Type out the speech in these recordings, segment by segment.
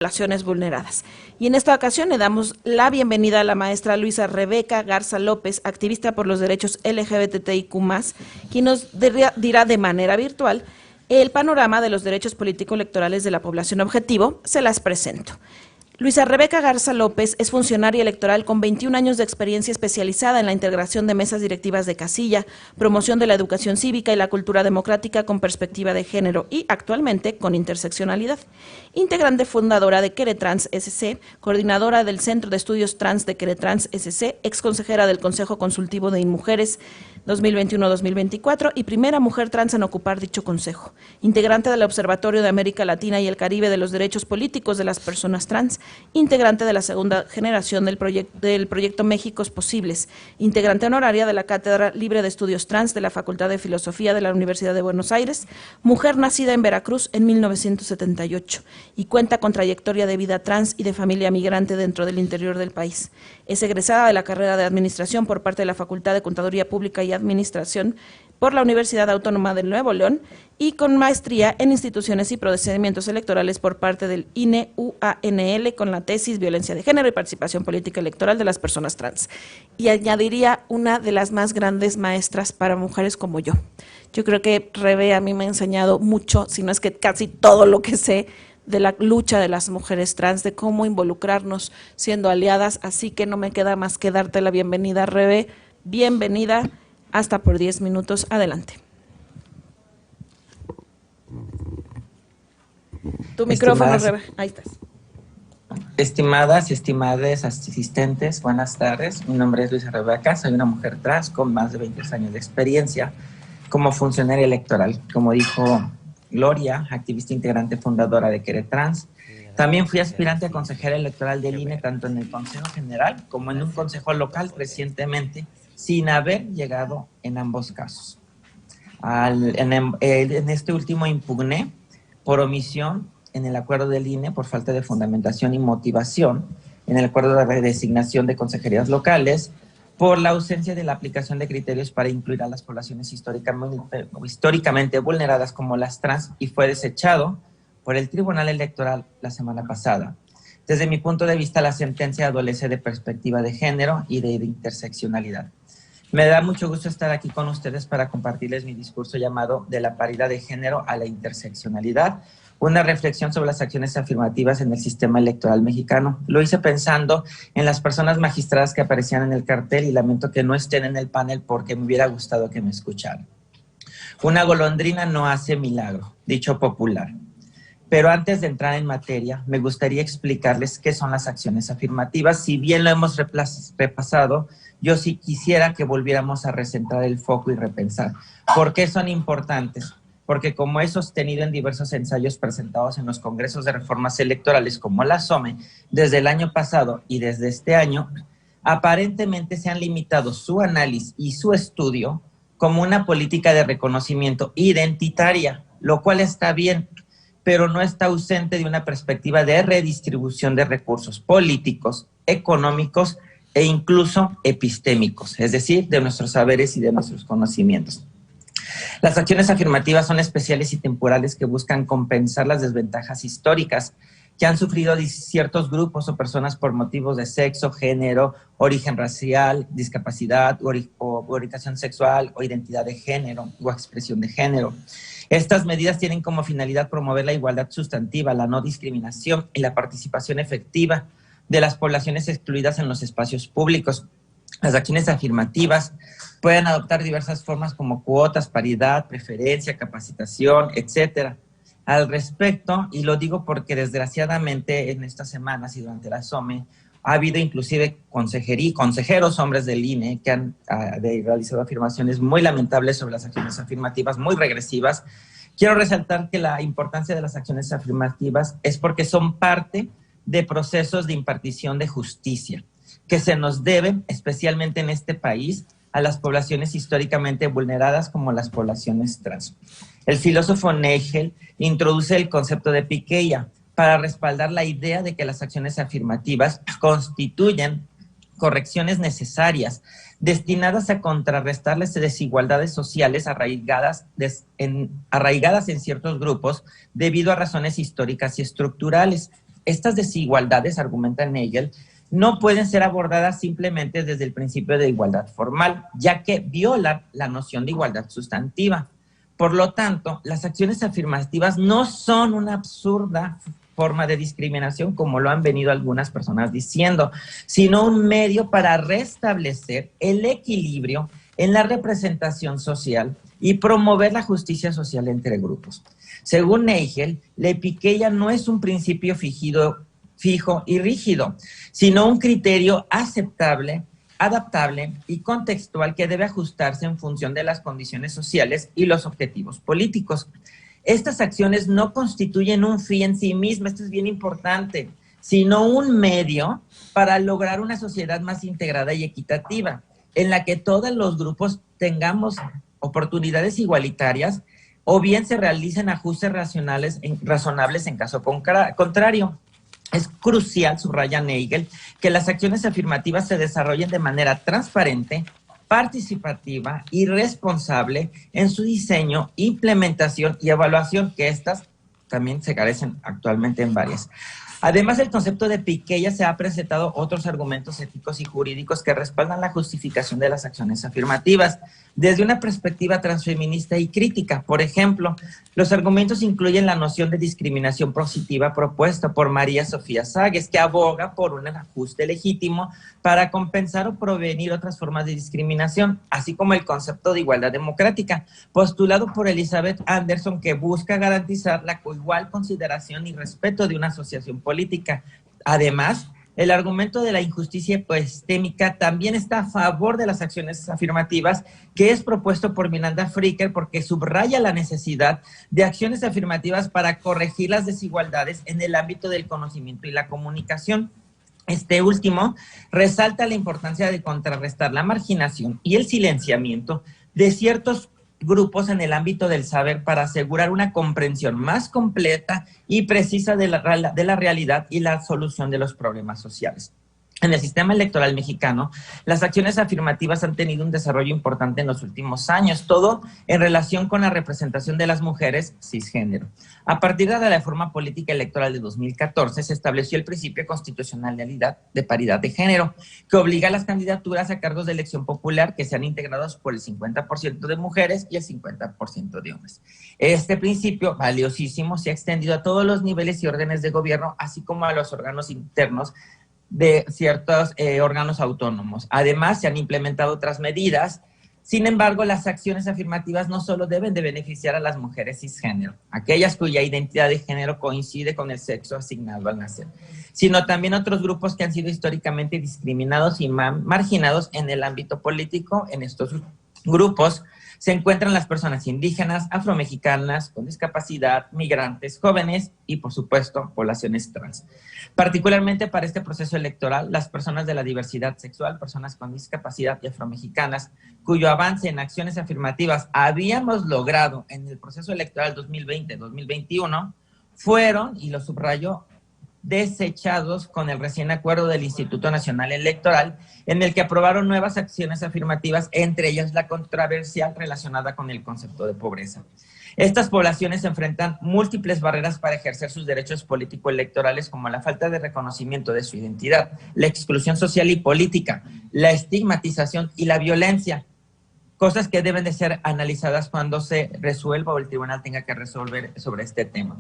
poblaciones vulneradas. Y en esta ocasión le damos la bienvenida a la maestra Luisa Rebeca Garza López, activista por los derechos LGBTIQ+, quien nos dirá de manera virtual el panorama de los derechos político-electorales de la población objetivo. Se las presento. Luisa Rebeca Garza López es funcionaria electoral con 21 años de experiencia especializada en la integración de mesas directivas de casilla, promoción de la educación cívica y la cultura democrática con perspectiva de género y, actualmente, con interseccionalidad. Integrante fundadora de Queretrans SC, coordinadora del Centro de Estudios Trans de Queretrans SC, exconsejera del Consejo Consultivo de InMujeres 2021-2024 y primera mujer trans en ocupar dicho consejo. Integrante del Observatorio de América Latina y el Caribe de los Derechos Políticos de las Personas Trans, integrante de la segunda generación del proyecto Méxicos Posibles, integrante honoraria de la Cátedra Libre de Estudios Trans de la Facultad de Filosofía de la Universidad de Buenos Aires, mujer nacida en Veracruz en 1978 y cuenta con trayectoria de vida trans y de familia migrante dentro del interior del país. Es egresada de la carrera de Administración por parte de la Facultad de Contaduría Pública y Administración por la Universidad Autónoma de Nuevo León y con maestría en instituciones y procedimientos electorales por parte del INE-UANL con la tesis Violencia de Género y Participación Política Electoral de las Personas Trans. Y añadiría una de las más grandes maestras para mujeres como yo. Yo creo que Rebe a mí me ha enseñado mucho, si no es que casi todo lo que sé de la lucha de las mujeres trans, de cómo involucrarnos siendo aliadas, así que no me queda más que darte la bienvenida, Rebe. Bienvenida. Hasta por 10 minutos. Adelante. Tu micrófono, Rebe. Ahí estás. Estimadas y estimados asistentes, buenas tardes. Mi nombre es Luisa Rebeca, soy una mujer trans con más de 20 años de experiencia como funcionaria electoral. Como dijo Gloria, activista integrante fundadora de Queretrans. También fui aspirante a consejera electoral del INE, tanto en el Consejo General como en un consejo local recientemente, sin haber llegado en ambos casos. En este último impugné por omisión en el acuerdo del INE por falta de fundamentación y motivación, en el acuerdo de redesignación de consejerías locales, por la ausencia de la aplicación de criterios para incluir a las poblaciones históricamente vulneradas como las trans, y fue desechado por el Tribunal Electoral la semana pasada. Desde mi punto de vista, la sentencia adolece de perspectiva de género y de interseccionalidad. Me da mucho gusto estar aquí con ustedes para compartirles mi discurso llamado De la paridad de género a la interseccionalidad, una reflexión sobre las acciones afirmativas en el sistema electoral mexicano. Lo hice pensando en las personas magistradas que aparecían en el cartel y lamento que no estén en el panel porque me hubiera gustado que me escucharan. Una golondrina no hace milagro, dicho popular. Pero antes de entrar en materia, me gustaría explicarles qué son las acciones afirmativas. Si bien lo hemos repasado, yo sí quisiera que volviéramos a recentrar el foco y repensar. ¿Por qué son importantes? Porque como he sostenido en diversos ensayos presentados en los congresos de reformas electorales como la SOME, desde el año pasado y desde este año, aparentemente se han limitado su análisis y su estudio como una política de reconocimiento identitaria, lo cual está bien, pero no está ausente de una perspectiva de redistribución de recursos políticos, económicos e incluso epistémicos, es decir, de nuestros saberes y de nuestros conocimientos. Las acciones afirmativas son especiales y temporales que buscan compensar las desventajas históricas que han sufrido ciertos grupos o personas por motivos de sexo, género, origen racial, discapacidad, o orientación sexual, o identidad de género, o expresión de género. Estas medidas tienen como finalidad promover la igualdad sustantiva, la no discriminación y la participación efectiva de las poblaciones excluidas en los espacios públicos. Las acciones afirmativas pueden adoptar diversas formas como cuotas, paridad, preferencia, capacitación, etcétera. Al respecto, y lo digo porque desgraciadamente en estas semanas y durante la SOME ha habido inclusive consejeros hombres del INE que han realizado afirmaciones muy lamentables sobre las acciones afirmativas, muy regresivas. Quiero resaltar que la importancia de las acciones afirmativas es porque son parte de procesos de impartición de justicia que se nos deben, especialmente en este país, a las poblaciones históricamente vulneradas como las poblaciones trans. El filósofo Nagel introduce el concepto de piqueia para respaldar la idea de que las acciones afirmativas constituyen correcciones necesarias destinadas a contrarrestar las desigualdades sociales arraigadas en ciertos grupos debido a razones históricas y estructurales. Estas desigualdades, argumenta Nagel, no pueden ser abordadas simplemente desde el principio de igualdad formal, ya que violan la noción de igualdad sustantiva. Por lo tanto, las acciones afirmativas no son una absurda forma de discriminación, como lo han venido algunas personas diciendo, sino un medio para restablecer el equilibrio en la representación social y promover la justicia social entre grupos. Según Nagel, la epiqueia no es un principio fijo y rígido, sino un criterio aceptable, adaptable y contextual que debe ajustarse en función de las condiciones sociales y los objetivos políticos. Estas acciones no constituyen un fin en sí mismo, esto es bien importante, sino un medio para lograr una sociedad más integrada y equitativa, en la que todos los grupos tengamos oportunidades igualitarias o bien se realicen ajustes razonables en caso contrario. Es crucial, subraya Nagel, que las acciones afirmativas se desarrollen de manera transparente, participativa y responsable en su diseño, implementación y evaluación, que estas también se carecen actualmente en varias. Además del concepto de epiqueia, se han presentado otros argumentos éticos y jurídicos que respaldan la justificación de las acciones afirmativas desde una perspectiva transfeminista y crítica. Por ejemplo, los argumentos incluyen la noción de discriminación positiva propuesta por María Sofía Sagues, que aboga por un ajuste legítimo para compensar o prevenir otras formas de discriminación, así como el concepto de igualdad democrática, postulado por Elizabeth Anderson, que busca garantizar la igual consideración y respeto de una asociación política. Además, el argumento de la injusticia epistémica también está a favor de las acciones afirmativas, que es propuesto por Miranda Fricker, porque subraya la necesidad de acciones afirmativas para corregir las desigualdades en el ámbito del conocimiento y la comunicación. Este último resalta la importancia de contrarrestar la marginación y el silenciamiento de ciertos grupos en el ámbito del saber para asegurar una comprensión más completa y precisa de la realidad y la solución de los problemas sociales. En el sistema electoral mexicano, las acciones afirmativas han tenido un desarrollo importante en los últimos años, todo en relación con la representación de las mujeres cisgénero. A partir de la reforma política electoral de 2014, se estableció el principio constitucional de paridad de género, que obliga a las candidaturas a cargos de elección popular que sean integrados por el 50% de mujeres y el 50% de hombres. Este principio, valiosísimo, se ha extendido a todos los niveles y órdenes de gobierno, así como a los órganos internos de ciertos órganos autónomos. Además, se han implementado otras medidas. Sin embargo, las acciones afirmativas no solo deben de beneficiar a las mujeres cisgénero, aquellas cuya identidad de género coincide con el sexo asignado al nacer, sino también otros grupos que han sido históricamente discriminados y marginados en el ámbito político. En estos grupos se encuentran las personas indígenas, afromexicanas, con discapacidad, migrantes, jóvenes y, por supuesto, poblaciones trans. Particularmente para este proceso electoral, las personas de la diversidad sexual, personas con discapacidad y afromexicanas, cuyo avance en acciones afirmativas habíamos logrado en el proceso electoral 2020-2021, fueron, y lo subrayo, desechados con el recién acuerdo del Instituto Nacional Electoral, en el que aprobaron nuevas acciones afirmativas, entre ellas la controversial relacionada con el concepto de pobreza. Estas poblaciones enfrentan múltiples barreras para ejercer sus derechos político-electorales, como la falta de reconocimiento de su identidad, la exclusión social y política, la estigmatización y la violencia, cosas que deben de ser analizadas cuando se resuelva o el tribunal tenga que resolver sobre este tema.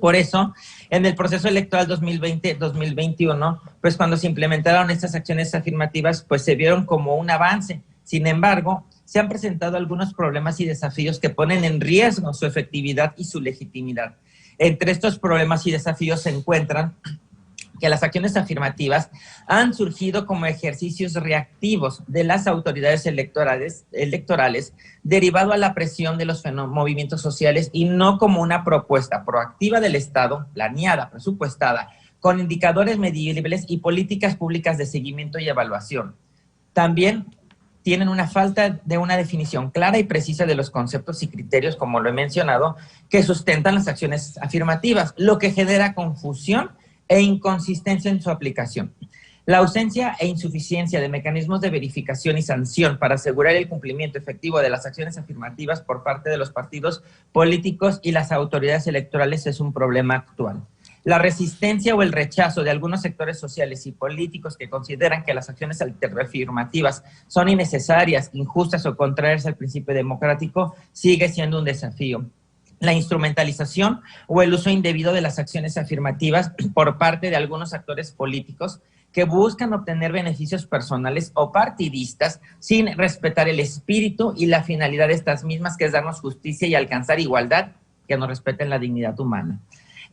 Por eso, en el proceso electoral 2020-2021, pues cuando se implementaron estas acciones afirmativas, pues se vieron como un avance. Sin embargo, se han presentado algunos problemas y desafíos que ponen en riesgo su efectividad y su legitimidad. Entre estos problemas y desafíos se encuentran que las acciones afirmativas han surgido como ejercicios reactivos de las autoridades electorales derivado a la presión de los movimientos sociales y no como una propuesta proactiva del Estado, planeada, presupuestada, con indicadores medibles y políticas públicas de seguimiento y evaluación. También tienen una falta de una definición clara y precisa de los conceptos y criterios, como lo he mencionado, que sustentan las acciones afirmativas, lo que genera confusión e inconsistencia en su aplicación. La ausencia e insuficiencia de mecanismos de verificación y sanción para asegurar el cumplimiento efectivo de las acciones afirmativas por parte de los partidos políticos y las autoridades electorales es un problema actual. La resistencia o el rechazo de algunos sectores sociales y políticos que consideran que las acciones afirmativas son innecesarias, injustas o contrarias al principio democrático sigue siendo un desafío. La instrumentalización o el uso indebido de las acciones afirmativas por parte de algunos actores políticos que buscan obtener beneficios personales o partidistas sin respetar el espíritu y la finalidad de estas mismas, que es darnos justicia y alcanzar igualdad, que nos respeten la dignidad humana.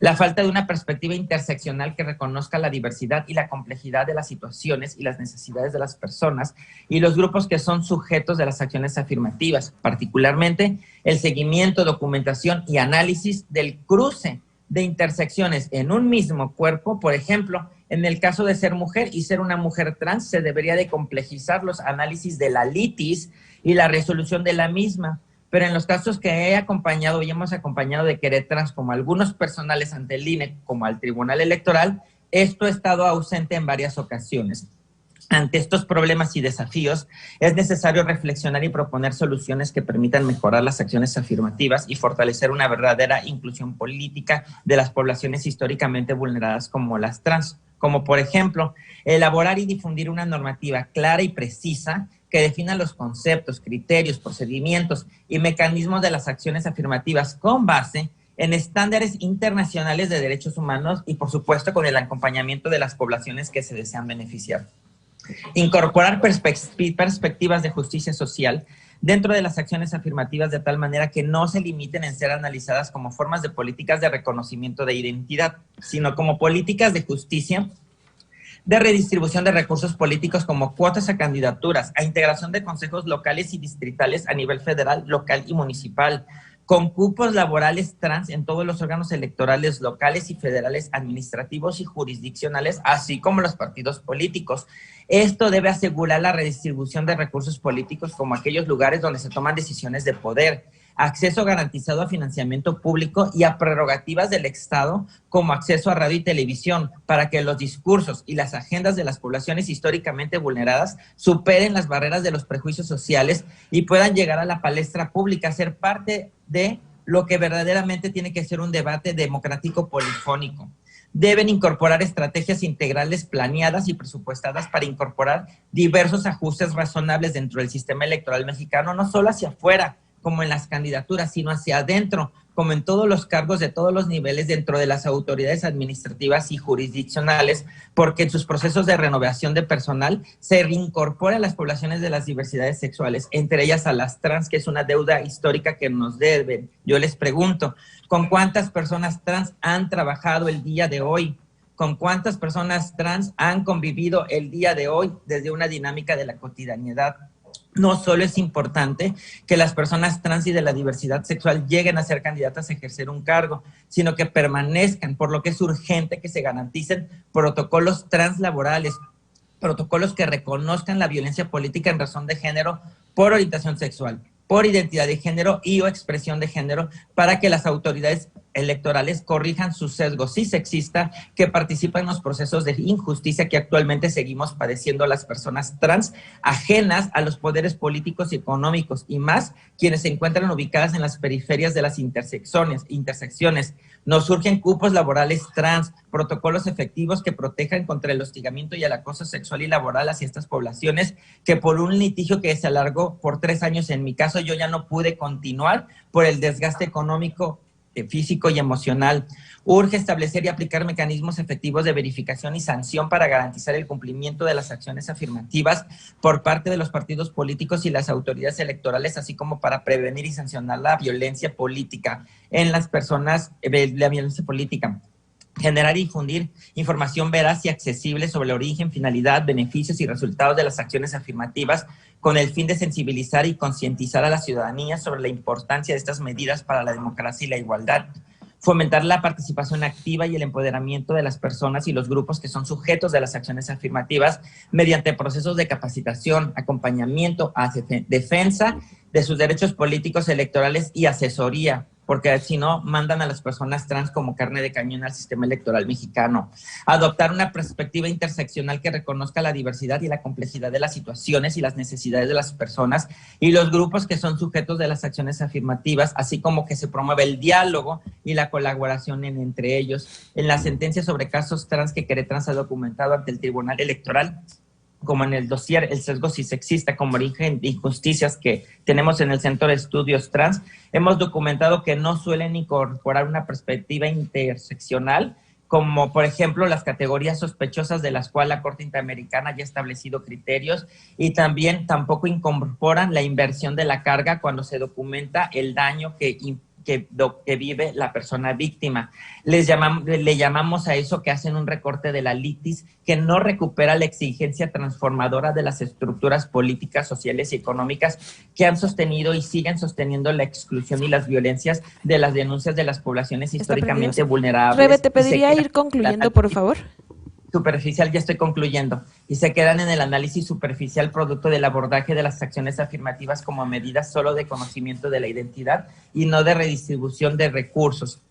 La falta de una perspectiva interseccional que reconozca la diversidad y la complejidad de las situaciones y las necesidades de las personas y los grupos que son sujetos de las acciones afirmativas, particularmente el seguimiento, documentación y análisis del cruce de intersecciones en un mismo cuerpo. Por ejemplo, en el caso de ser mujer y ser una mujer trans, se debería de complejizar los análisis de la litis y la resolución de la misma. Pero en los casos que he acompañado y hemos acompañado de querétanas, como algunos personales ante el INE, como al Tribunal Electoral, esto ha estado ausente en varias ocasiones. Ante estos problemas y desafíos, es necesario reflexionar y proponer soluciones que permitan mejorar las acciones afirmativas y fortalecer una verdadera inclusión política de las poblaciones históricamente vulneradas como las trans, como por ejemplo, elaborar y difundir una normativa clara y precisa que defina los conceptos, criterios, procedimientos y mecanismos de las acciones afirmativas con base en estándares internacionales de derechos humanos y, por supuesto, con el acompañamiento de las poblaciones que se desean beneficiar. Incorporar perspectivas de justicia social dentro de las acciones afirmativas de tal manera que no se limiten en ser analizadas como formas de políticas de reconocimiento de identidad, sino como políticas de justicia, de redistribución de recursos políticos como cuotas a candidaturas, a integración de consejos locales y distritales a nivel federal, local y municipal, con cupos laborales trans en todos los órganos electorales locales y federales, administrativos y jurisdiccionales, así como los partidos políticos. Esto debe asegurar la redistribución de recursos políticos como aquellos lugares donde se toman decisiones de poder, acceso garantizado a financiamiento público y a prerrogativas del Estado como acceso a radio y televisión para que los discursos y las agendas de las poblaciones históricamente vulneradas superen las barreras de los prejuicios sociales y puedan llegar a la palestra pública, ser parte de lo que verdaderamente tiene que ser un debate democrático polifónico. Deben incorporar estrategias integrales planeadas y presupuestadas para incorporar diversos ajustes razonables dentro del sistema electoral mexicano, no solo hacia afuera, como en las candidaturas, sino hacia adentro, como en todos los cargos de todos los niveles dentro de las autoridades administrativas y jurisdiccionales, porque en sus procesos de renovación de personal se reincorporan las poblaciones de las diversidades sexuales, entre ellas a las trans, que es una deuda histórica que nos deben. Yo les pregunto, ¿con cuántas personas trans han trabajado el día de hoy? ¿Con cuántas personas trans han convivido el día de hoy desde una dinámica de la cotidianidad? No solo es importante que las personas trans y de la diversidad sexual lleguen a ser candidatas a ejercer un cargo, sino que permanezcan, por lo que es urgente que se garanticen protocolos translaborales, protocolos que reconozcan la violencia política en razón de género por orientación sexual, por identidad de género y o expresión de género, para que las autoridades electorales corrijan sus sesgos y sexistas que participan en los procesos de injusticia que actualmente seguimos padeciendo las personas trans ajenas a los poderes políticos y económicos, y más quienes se encuentran ubicadas en las periferias de las intersecciones. Nos surgen cupos laborales trans, protocolos efectivos que protejan contra el hostigamiento y el acoso sexual y laboral hacia estas poblaciones, que por un litigio que se alargó por 3 años, en mi caso yo ya no pude continuar por el desgaste económico, físico y emocional. Urge establecer y aplicar mecanismos efectivos de verificación y sanción para garantizar el cumplimiento de las acciones afirmativas por parte de los partidos políticos y las autoridades electorales, así como para prevenir y sancionar la violencia política en las personas, la violencia política. Generar y difundir información veraz y accesible sobre el origen, finalidad, beneficios y resultados de las acciones afirmativas con el fin de sensibilizar y concientizar a la ciudadanía sobre la importancia de estas medidas para la democracia y la igualdad. Fomentar la participación activa y el empoderamiento de las personas y los grupos que son sujetos de las acciones afirmativas mediante procesos de capacitación, acompañamiento, defensa de sus derechos políticos, electorales y asesoría porque si no, mandan a las personas trans como carne de cañón al sistema electoral mexicano. Adoptar una perspectiva interseccional que reconozca la diversidad y la complejidad de las situaciones y las necesidades de las personas y los grupos que son sujetos de las acciones afirmativas, así como que se promueve el diálogo y la colaboración entre ellos. En la sentencia sobre casos trans que Querétrans ha documentado ante el Tribunal Electoral, como en el dossier El sesgo cisexista como origen de injusticias que tenemos en el Centro de Estudios Trans, hemos documentado que no suelen incorporar una perspectiva interseccional, como por ejemplo las categorías sospechosas de las cuales la Corte Interamericana ya ha establecido criterios, y también tampoco incorporan la inversión de la carga cuando se documenta el daño que vive la persona víctima. Le llamamos a eso que hacen un recorte de la litis que no recupera la exigencia transformadora de las estructuras políticas, sociales y económicas que han sostenido y siguen sosteniendo la exclusión y las violencias de las denuncias de las poblaciones históricamente vulnerables. Rebe, te pediría ir concluyendo, por favor. Superficial, ya estoy concluyendo, y se quedan en el análisis superficial producto del abordaje de las acciones afirmativas como medidas solo de conocimiento de la identidad y no de redistribución de recursos.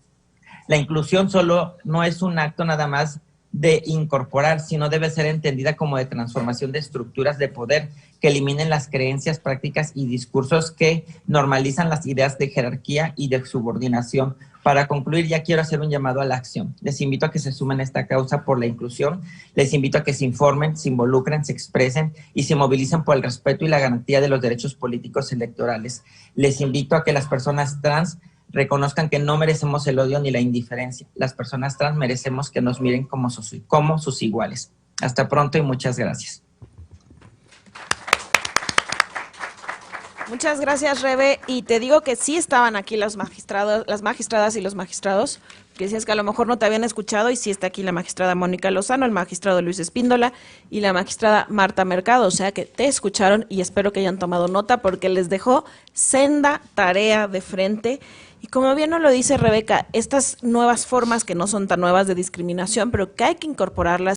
La inclusión solo no es un acto nada más de incorporar, sino debe ser entendida como de transformación de estructuras de poder que eliminen las creencias, prácticas y discursos que normalizan las ideas de jerarquía y de subordinación. Para concluir, ya quiero hacer un llamado a la acción. Les invito a que se sumen a esta causa por la inclusión. Les invito a que se informen, se involucren, se expresen y se movilicen por el respeto y la garantía de los derechos políticos electorales. Les invito a que las personas trans reconozcan que no merecemos el odio ni la indiferencia. Las personas trans merecemos que nos miren como sus iguales. Hasta pronto y muchas gracias. Muchas gracias, Rebe, y te digo que sí estaban aquí los magistrados, las magistradas y los magistrados, que decías que a lo mejor no te habían escuchado, y sí está aquí la magistrada Mónica Lozano, el magistrado Luis Espíndola y la magistrada Marta Mercado, o sea que te escucharon y espero que hayan tomado nota porque les dejó senda tarea de frente. Y como bien nos lo dice Rebeca, estas nuevas formas que no son tan nuevas de discriminación, pero que hay que incorporarlas